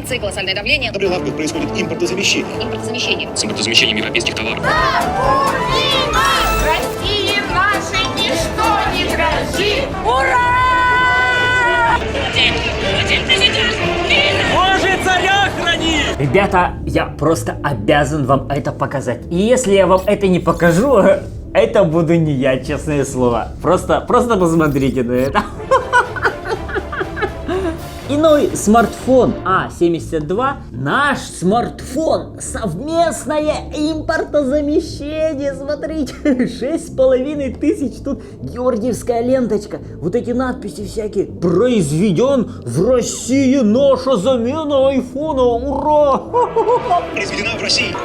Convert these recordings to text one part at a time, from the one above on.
санкции, колоссальное давление. На прилавках происходит импортозамещение. Импортозамещение. С импортозамещением европейских товаров. России нашей ничто не грозит! Боже, царя храни! Ребята, я просто обязан вам это показать. И если я вам это не покажу, это буду не я, честное слово. Просто посмотрите на это. Иной смартфон А72, наш смартфон, совместное импортозамещение, смотрите, 6500 тут георгиевская ленточка, вот эти надписи всякие, произведен в России наша замена айфона, ура! Произведена в России.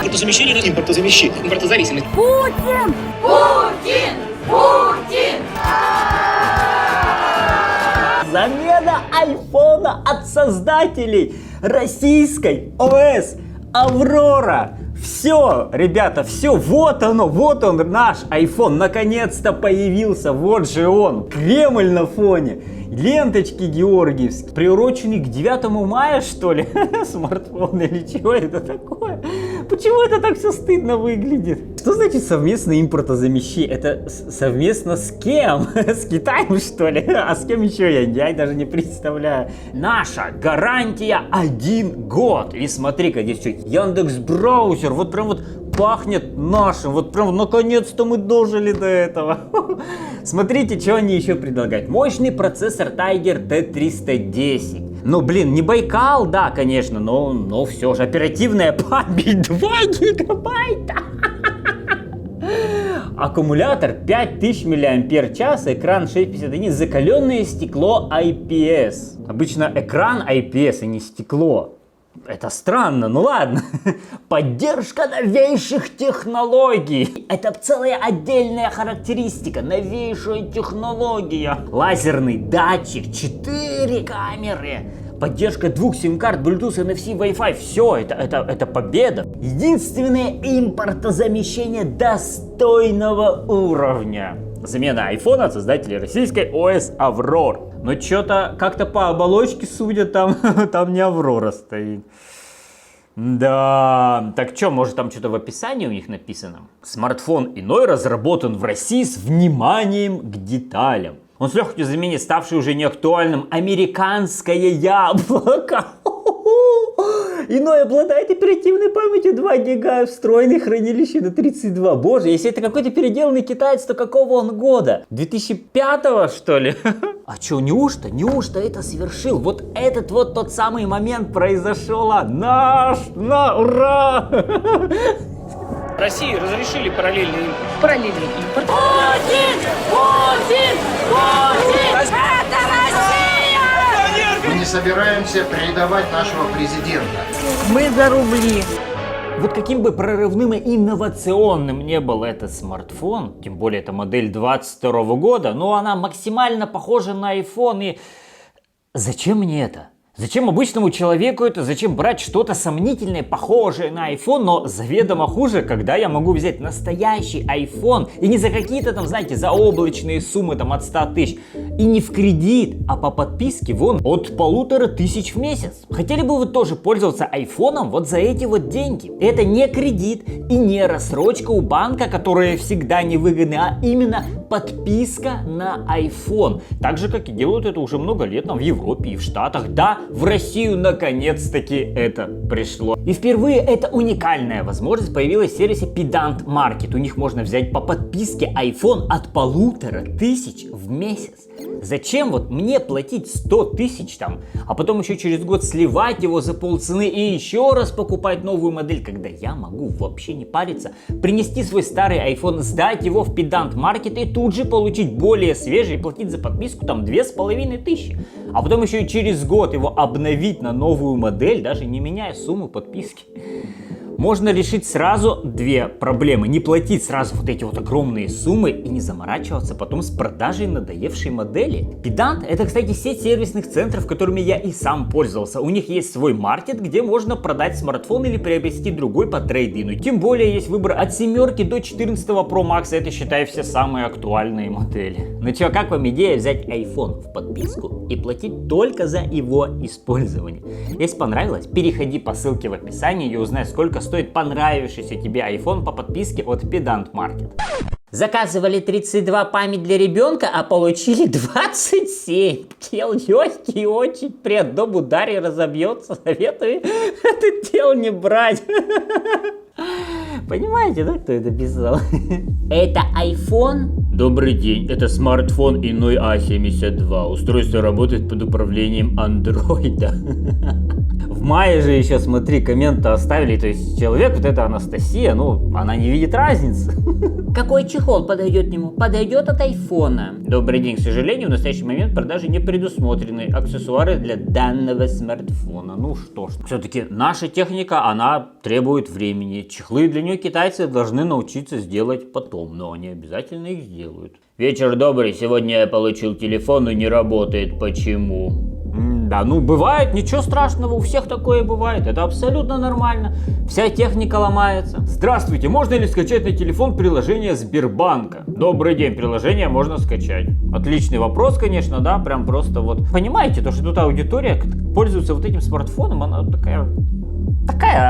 Импортозамещение на импортозамещение. Импортозависимость. Путин! Путин! Путин! Замена айфона от создателей российской ОС Аврора. Все, ребята, все, вот он, наш iPhone, наконец-то появился, вот же он, Кремль на фоне, ленточки георгиевские, приуроченный к 9 мая, что ли, смартфон или чего это такое? Почему это так все стыдно выглядит? Что значит совместное импортозамещение? Это совместно с кем? С Китаем, что ли? А с кем еще я даже не представляю. Наша гарантия 1 год. И смотри-ка, здесь что, Яндекс.Браузер, вот прям вот пахнет нашим, вот прям наконец-то мы дожили до этого. Смотрите, что они еще предлагают. Мощный процессор Tiger T310. Ну, блин, не Байкал, да, конечно, но все же оперативная память 2 гигабайта. Аккумулятор 5000 мАч, экран 651, закаленное стекло IPS. Обычно экран IPS, а не стекло. Это странно, ну ладно. Поддержка новейших технологий. Это целая отдельная характеристика. Новейшая технология. Лазерный датчик, 4 камеры. Поддержка 2 сим-карт, Bluetooth, NFC, Wi-Fi. Все, это победа. Единственное импортозамещение достойного уровня. Замена айфона от создателей российской ОС Аврор. Но что-то как-то по оболочке, судя, там не Аврора стоит. Да, так что, может там что-то в описании у них написано? Смартфон иной разработан в России с вниманием к деталям. Он с легкостью заменит ставший уже неактуальным американское яблоко. Иной обладает оперативной памятью 2 гига, встроенной хранилище на 32. Боже, если это какой-то переделанный китаец, то какого он года? 2005-го, что ли? А что, неужто это совершил? Вот этот вот тот самый момент произошел. Ура! В России разрешили параллельный импорт. Параллельный импорт. Путин! Путин! Путин! Это Россия! Мы не собираемся предавать нашего президента. Мы за рубли. Вот каким бы прорывным и инновационным не был этот смартфон, тем более это модель 22 года, но она максимально похожа на iPhone. И зачем мне это? Зачем обычному человеку это? Зачем брать что-то сомнительное, похожее на iPhone, но заведомо хуже, когда я могу взять настоящий iPhone и не за какие-то там, знаете, заоблачные суммы там от 100 тысяч, и не в кредит, а по подписке вон от 1500 в месяц. Хотели бы вы тоже пользоваться айфоном вот за эти вот деньги? Это не кредит и не рассрочка у банка, которая всегда невыгодны, а именно подписка на iPhone. Так же, как и делают это уже много лет там в Европе и в Штатах. Да, в Россию наконец-таки это пришло. И впервые эта уникальная возможность появилась в сервисе Pedant Market. У них можно взять по подписке iPhone от 1500 в месяц. Зачем вот мне платить 100 тысяч там, а потом еще через год сливать его за полцены и еще раз покупать новую модель, когда я могу вообще не париться, принести свой старый iPhone, сдать его в Pedant Market и тут же получить более свежий и платить за подписку там 2500, а потом еще и через год его обновить на новую модель, даже не меняя сумму подписки. можно решить сразу две проблемы. Не платить сразу вот эти вот огромные суммы и не заморачиваться потом с продажей надоевшей модели. Педант — это, кстати, сеть сервисных центров, которыми я и сам пользовался. У них есть свой маркет, где можно продать смартфон или приобрести другой по трейд-ину. Тем более есть выбор от 7 до 14 Pro Max. Это, считай, все самые актуальные модели. Ну чё, как вам идея взять iPhone в подписку и платить только за его использование? Если понравилось, переходи по ссылке в описании и узнай, сколько стоит понравившийся тебе iPhone по подписке от Pedant Market. Заказывали 32 память для ребенка, а получили 27. Тел легкий очень, при одном ударе разобьется. Советую это тело не брать. Понимаете, да, кто это писал? Это iPhone? Добрый день, это смартфон Inoi A72. Устройство работает под управлением андроида. В мае же еще, смотри, комменты оставили. То есть человек, вот эта Анастасия, ну, она не видит разницы. Какой чехол подойдет к нему? Подойдет от айфона. Добрый день, к сожалению, в настоящий момент продажи не предусмотрены аксессуары для данного смартфона. Ну что ж, все-таки наша техника, она требует времени. Чехлы для нее китайцы должны научиться сделать потом, но они обязательно их сделают. Вечер добрый, сегодня я получил телефон и не работает. Почему? Да, ну бывает, ничего страшного, у всех такое бывает, это абсолютно нормально. Вся техника ломается. Здравствуйте, можно ли скачать на телефон приложение Сбербанка? Добрый день, приложение можно скачать. Отличный вопрос, конечно, да, прям просто вот. Понимаете, то, что тут аудитория пользуется вот этим смартфоном, она такая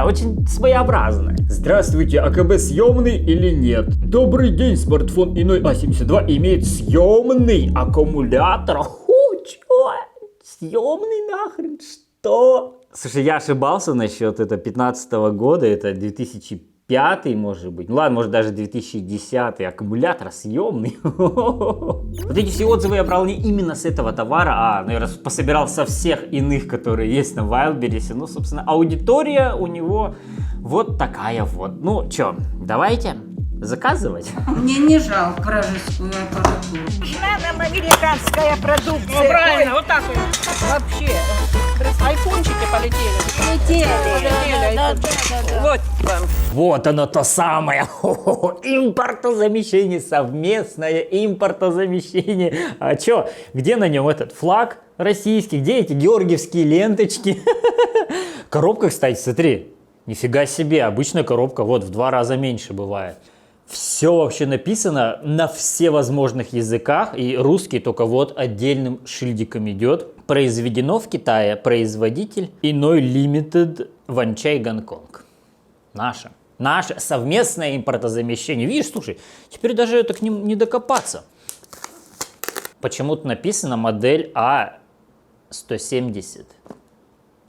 очень своеобразная. Здравствуйте, АКБ съемный или нет? Добрый день, смартфон Inoi A72 имеет съемный аккумулятор. Чё? Съемный нахрен? Что? Слушай, я ошибался насчет это 15-го года, это 2005 может быть. Ну ладно, может даже 2010. Аккумулятор съемный. Вот эти все отзывы я брал не именно с этого товара, а, наверное, пособирал со всех иных, которые есть на Wildberries. Ну, собственно, аудитория у него вот такая вот. Ну, чё, давайте заказывать. Мне не жалко вражескую аппаратуру. Нам американская продукция. Ну правильно, вот так вот. Вообще. Айфончики полетели. Вот вам. Вот оно то самое. Импортозамещение, совместное импортозамещение. А чё, где на нем этот флаг российский? Где эти георгиевские ленточки? Коробка, кстати, смотри. Нифига себе, обычная коробка вот в 2 раза меньше бывает. Все вообще написано на всевозможных языках, и русский только вот отдельным шильдиком идет. Произведено в Китае, производитель Inoi Limited, Ванчай, Гонконг. Наше совместное импортозамещение. Видишь, слушай, теперь даже это к ним не докопаться. Почему-то написано модель A170,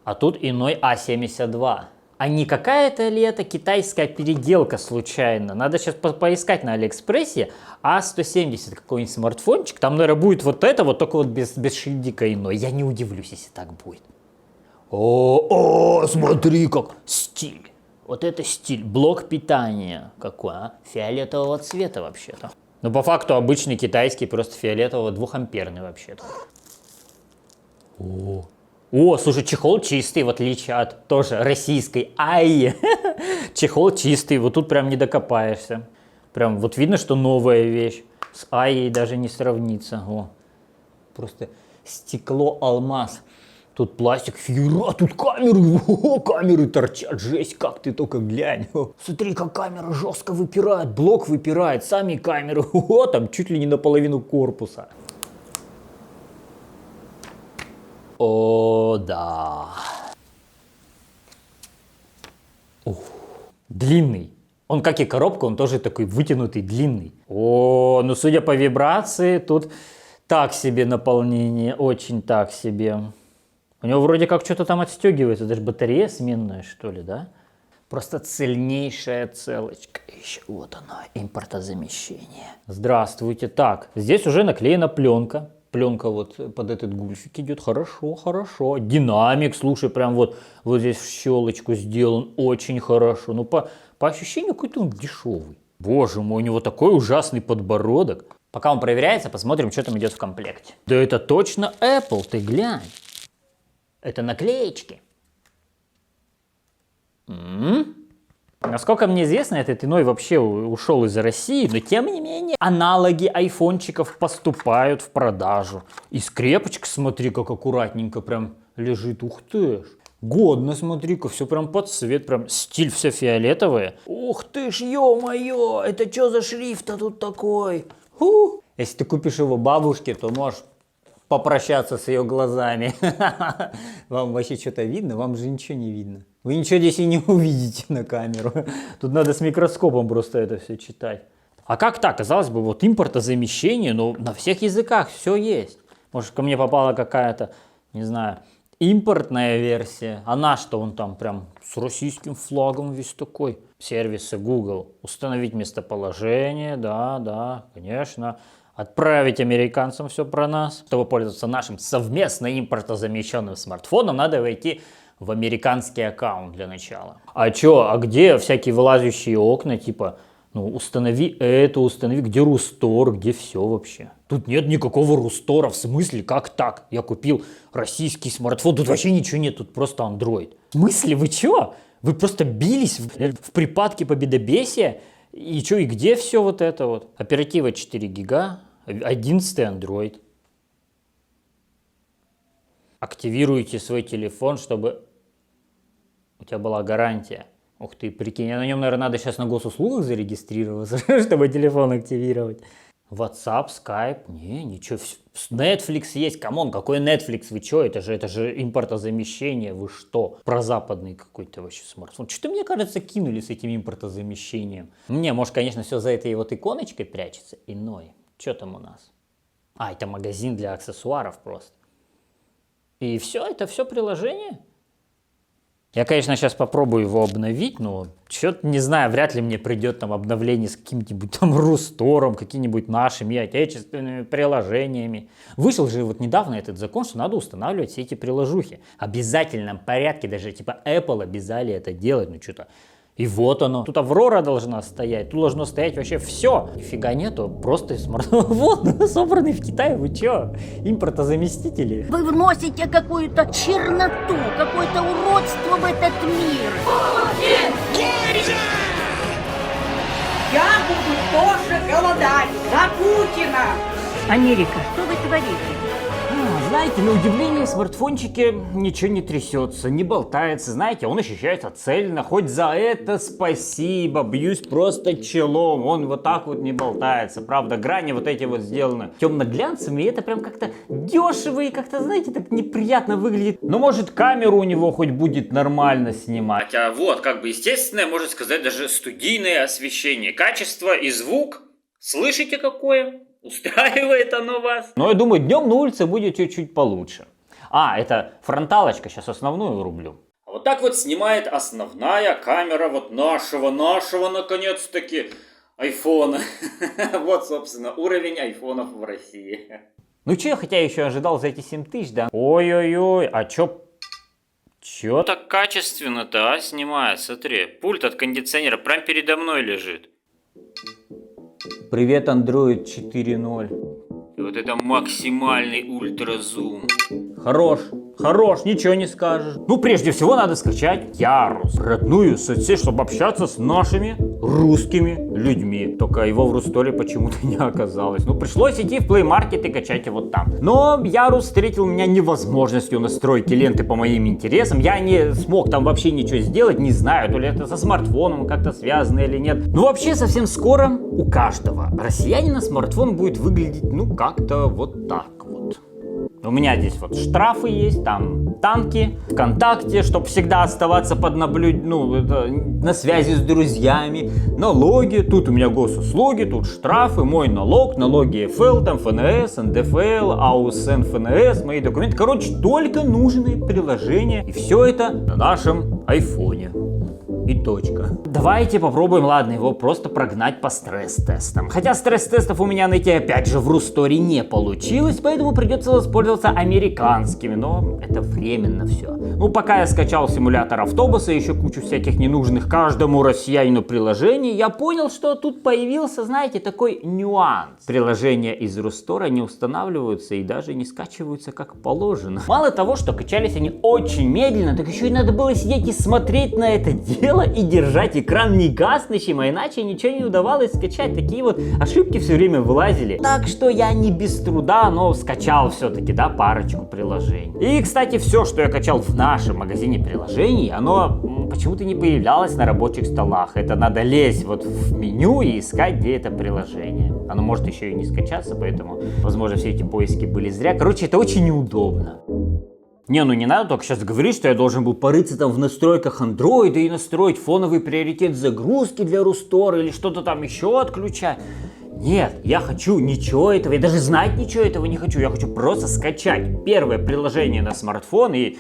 а тут Inoi A72. А не какая-то ли это китайская переделка случайно? Надо сейчас поискать на Алиэкспрессе A170 какой-нибудь смартфончик. Там, наверное, будет вот это, вот только вот без шильдика Inoi. Я не удивлюсь, если так будет. О, смотри, как стиль. Вот это стиль. Блок питания какой, а? Фиолетового цвета вообще-то. Ну, по факту обычный китайский, просто фиолетового 2-амперный вообще-то. О, слушай, чехол чистый, в отличие от тоже российской Аи. Чехол чистый, вот тут прям не докопаешься. Прям вот видно, что новая вещь. С Аей даже не сравнится. О, просто стекло, алмаз. Тут пластик, фигура, тут камеры. О, камеры торчат, жесть, как ты только глянь. О, смотри, как камера жестко выпирает, блок выпирает, сами камеры. О, там чуть ли не наполовину корпуса. О, да. Длинный. Он, как и коробка, он тоже такой вытянутый, длинный. О, ну судя по вибрации, тут так себе наполнение, очень так себе. У него вроде как что-то там отстегивается, даже батарея сменная, что ли, да? Просто цельнейшая целочка. Еще вот она, импортозамещение. Здравствуйте. Так, здесь уже наклеена пленка. Пленка вот под этот гульфик идет. Хорошо, хорошо. Динамик, слушай, прям вот здесь в щелочку сделан. Очень хорошо. Ну, по ощущению какой-то он дешевый. Боже мой, у него такой ужасный подбородок. Пока он проверяется, посмотрим, что там идет в комплекте. Да это точно Apple, ты глянь. Это наклеечки. Насколько мне известно, этот иной вообще ушел из России, но тем не менее аналоги айфончиков поступают в продажу. И скрепочка, смотри, как аккуратненько прям лежит, ух ты ж. Годно, смотри-ка, все прям под цвет, прям стиль все фиолетовое. Ух ты ж, ё-моё, это что за шрифт-то тут такой? Если ты купишь его бабушке, то можешь попрощаться с ее глазами. Вам вообще что-то видно? Вам же ничего не видно. Вы ничего здесь и не увидите на камеру. Тут надо с микроскопом просто это все читать. А как так? Казалось бы, вот импортозамещение, но на всех языках все есть. Может, ко мне попала какая-то, не знаю, импортная версия. А наш-то он там прям с российским флагом весь такой. Сервисы Google. Установить местоположение, да, конечно. Отправить американцам все про нас. Чтобы пользоваться нашим совместно импортозамещенным смартфоном, надо войти в американский аккаунт для начала. А чё, а где всякие вылазящие окна, типа, ну, установи это, установи, где Рустор, где все вообще? Тут нет никакого Рустора, в смысле, как так? Я купил российский смартфон, тут вообще ничего нет, тут просто Android. В смысле, вы чё? Вы просто бились в припадке победобесия? И чё, и где все вот это вот? Оператива 4 гига, 11 Android. Активируйте свой телефон, чтобы у тебя была гарантия. Ух ты, прикинь, а на нем, наверное, надо сейчас на госуслугах зарегистрироваться, чтобы телефон активировать. WhatsApp, Skype, не, ничего. Netflix есть, камон, какой Netflix, вы чё, это же импортозамещение, вы что? Прозападный какой-то вообще смартфон. Что-то, мне кажется, кинули с этим импортозамещением. Не, может, конечно, все за этой вот иконочкой прячется. Иной. Что там у нас? А, это магазин для аксессуаров просто. И все, это все приложение? Я, конечно, сейчас попробую его обновить, но что-то не знаю, вряд ли мне придет там обновление с каким-нибудь там Рустором, какими-нибудь нашими отечественными приложениями. Вышел же вот недавно этот закон, что надо устанавливать все эти приложухи. В обязательном порядке, даже типа Apple обязали это делать, ну что-то. И вот оно. Тут Аврора должна стоять, тут должно стоять вообще все. Нифига нету, просто смартфон. Вот, собранный в Китае, вы чё? Импортозаместители. Вы вносите какую-то черноту, какое-то уродство в этот мир. Я буду тоже голодать за Путина. Америка, что вы творите? Знаете, на удивление в смартфончике ничего не трясется, не болтается. Знаете, он ощущается цельно. Хоть за это спасибо. Бьюсь просто челом. Он вот так вот не болтается. Правда, грани вот эти вот сделаны темно-глянцевыми. И это прям как-то дешево и как-то, знаете, так неприятно выглядит. Но может камеру у него хоть будет нормально снимать. Хотя вот, как бы естественное, можно сказать, даже студийное освещение. Качество и звук. Слышите какое? Устраивает оно вас? Но я думаю, днем на улице будет чуть-чуть получше. А, это фронталочка, сейчас основную врублю. А вот так вот снимает основная камера вот нашего наконец-таки айфона. Вот, собственно, уровень айфонов в России. Ну че, хотя я еще ожидал за эти 7 тысяч, да? Ой-ой-ой, а чё так качественно-то, а, снимает, смотри. Пульт от кондиционера прям передо мной лежит. Привет, Android 4.0. И вот это максимальный ультразум. Хорош, ничего не скажешь. Ну, прежде всего, надо скачать Ярус. Родную соцсеть, чтобы общаться с нашими русскими людьми. Только его в Русторе почему-то не оказалось. Ну, пришлось идти в Play Market и качать его там. Но Ярус встретил меня невозможностью настройки ленты по моим интересам. Я не смог там вообще ничего сделать. Не знаю, то ли это со смартфоном как-то связано или нет. Но вообще совсем скоро у каждого россиянина смартфон будет выглядеть, ну, как-то вот так вот. У меня здесь вот штрафы есть, там танки, ВКонтакте, чтобы всегда оставаться под на связи с друзьями, налоги, тут у меня госуслуги, тут штрафы, мой налог, налоги ФЛ, там ФНС, НДФЛ, АУСН, ФНС, мои документы. Короче, только нужные приложения, и все это на нашем айфоне. И точка. Давайте попробуем, ладно, его просто прогнать по стресс-тестам. Хотя стресс-тестов у меня найти опять же в Русторе не получилось, поэтому придется воспользоваться американскими, но это временно все. Ну, пока я скачал симулятор автобуса и еще кучу всяких ненужных каждому россиянину приложений, я понял, что тут появился, знаете, такой нюанс. Приложения из Рустора не устанавливаются и даже не скачиваются как положено. Мало того, что качались они очень медленно, так еще и надо было сидеть и смотреть на это дело. дело и держать экран не гаснущим, а иначе ничего не удавалось скачать. Такие вот ошибки все время вылазили. Так что я не без труда, но скачал все-таки, да, парочку приложений. И, кстати, все, что я качал в нашем магазине приложений, оно почему-то не появлялось на рабочих столах. Это надо лезть вот в меню и искать, где это приложение. Оно может еще и не скачаться, поэтому, возможно, все эти поиски были зря. Короче, это очень неудобно. Не, ну не надо только сейчас говорить, что я должен был порыться там в настройках Android и настроить фоновый приоритет загрузки для Рустора или что-то там еще отключать. Нет, я хочу ничего этого, я даже знать ничего этого не хочу. Я хочу просто скачать первое приложение на смартфон и...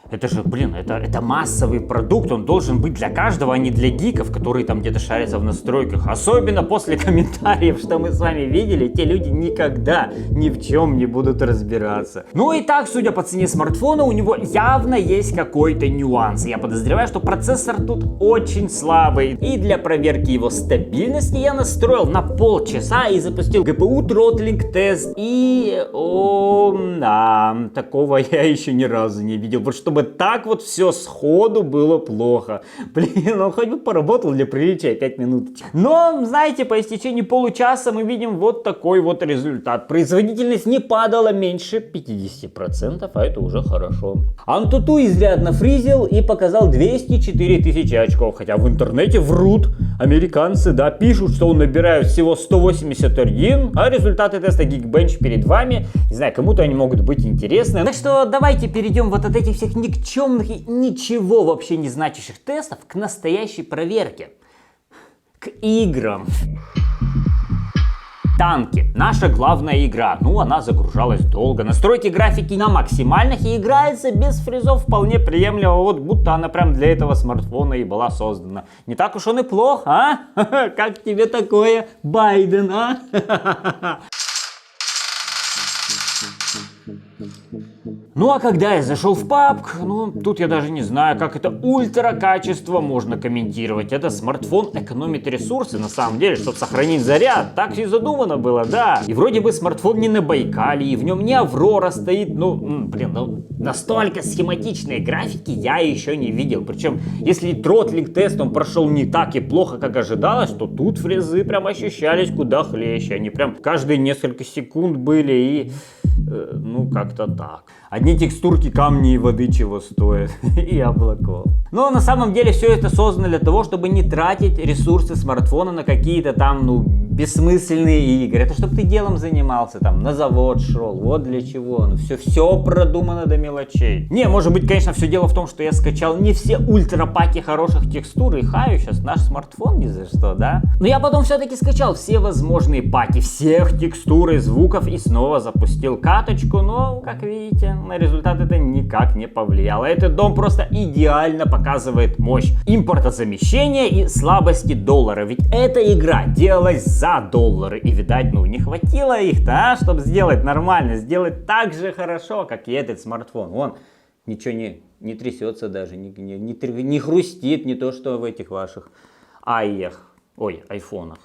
Это же, блин, это массовый продукт, он должен быть для каждого, а не для гиков, которые там где-то шарятся в настройках. Особенно после комментариев, что мы с вами видели, те люди никогда ни в чем не будут разбираться. Ну и так, судя по цене смартфона, у него явно есть какой-то нюанс. Я подозреваю, что процессор тут очень слабый. И для проверки его стабильности я настроил на полчаса и запустил GPU Throttling тест. И, да, такого я еще ни разу не видел. Вот чтобы так вот все сходу было плохо. Блин, он хоть бы поработал для приличия 5 минут. Но, знаете, по истечении получаса мы видим вот такой вот результат. Производительность не падала меньше 50%, а это уже хорошо. Antutu изрядно фризил и показал 204 тысячи очков. Хотя в интернете врут. Американцы, да, пишут, что он набирает всего 181, а результаты теста Geekbench перед вами. Не знаю, кому-то они могут быть интересны. Так что давайте перейдем вот от этих всех никчемных и ничего вообще не значащих тестов к настоящей проверке. К играм. Танки. Наша главная игра. Ну, она загружалась долго. Настройки графики на максимальных и играется без фризов вполне приемлемо. Вот будто она прям для этого смартфона и была создана. Не так уж он и плох, а? Как тебе такое, Байден, а? Ну а когда я зашел в PUBG, ну тут я даже не знаю, как это ультра качество можно комментировать. Это смартфон экономит ресурсы на самом деле, чтобы сохранить заряд. Так и задумано было, да. И вроде бы смартфон не на Байкале, и в нем не Аврора стоит. Ну, блин, ну настолько схематичные графики я еще не видел. Причем, если тротлинг тест он прошел не так и плохо, как ожидалось, то тут фрезы прям ощущались куда хлеще. Они прям каждые несколько секунд были и... ну, как-то так. Одни текстурки камней и воды чего стоят. И облаков. Но на самом деле все это создано для того, чтобы не тратить ресурсы смартфона на какие-то там, ну, бессмысленные игры. Это чтобы ты делом занимался, там, на завод шел. Вот для чего. Ну, все продумано до мелочей. Не, может быть, конечно, все дело в том, что я скачал не все ультрапаки хороших текстур и хаю сейчас наш смартфон ни за что, да? Но я потом все-таки скачал все возможные паки всех текстур и звуков и снова запустил каточку, но, как видите, на результат это никак не повлияло. Этот дом просто идеально показывает мощь импортозамещения и слабости доллара. Ведь эта игра делалась за доллары. И, видать, ну, не хватило их-то, чтобы сделать нормально, сделать так же хорошо, как и этот смартфон. Он ничего не трясется даже, не хрустит, не то что в этих ваших айфонах.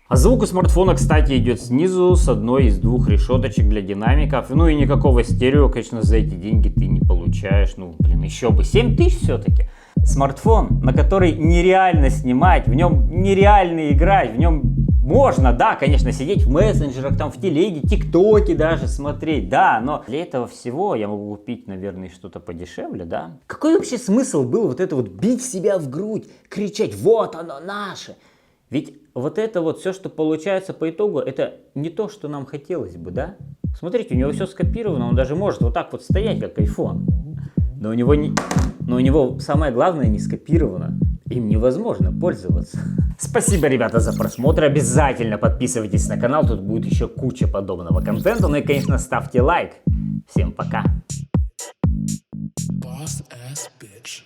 А звук у смартфона, кстати, идет снизу с одной из двух решеточек для динамиков. Ну и никакого стерео, конечно, за эти деньги ты не получаешь. Ну, блин, еще бы 7000 все-таки. Смартфон, на который нереально снимать, в нем нереально играть, в нем можно, да, конечно, сидеть в мессенджерах, там в телеге, тиктоке даже смотреть, да, но для этого всего я могу купить, наверное, что-то подешевле, да. Какой вообще смысл был вот это вот бить себя в грудь, кричать «вот оно наше»? Ведь вот это вот все, что получается по итогу, это не то, что нам хотелось бы, да? Смотрите, у него все скопировано, он даже может вот так вот стоять, как iPhone. Но у него самое главное не скопировано. Им невозможно пользоваться. Спасибо, ребята, за просмотр. Обязательно подписывайтесь на канал, тут будет еще куча подобного контента. Ну и, конечно, ставьте лайк. Всем пока. Boss ass bitch.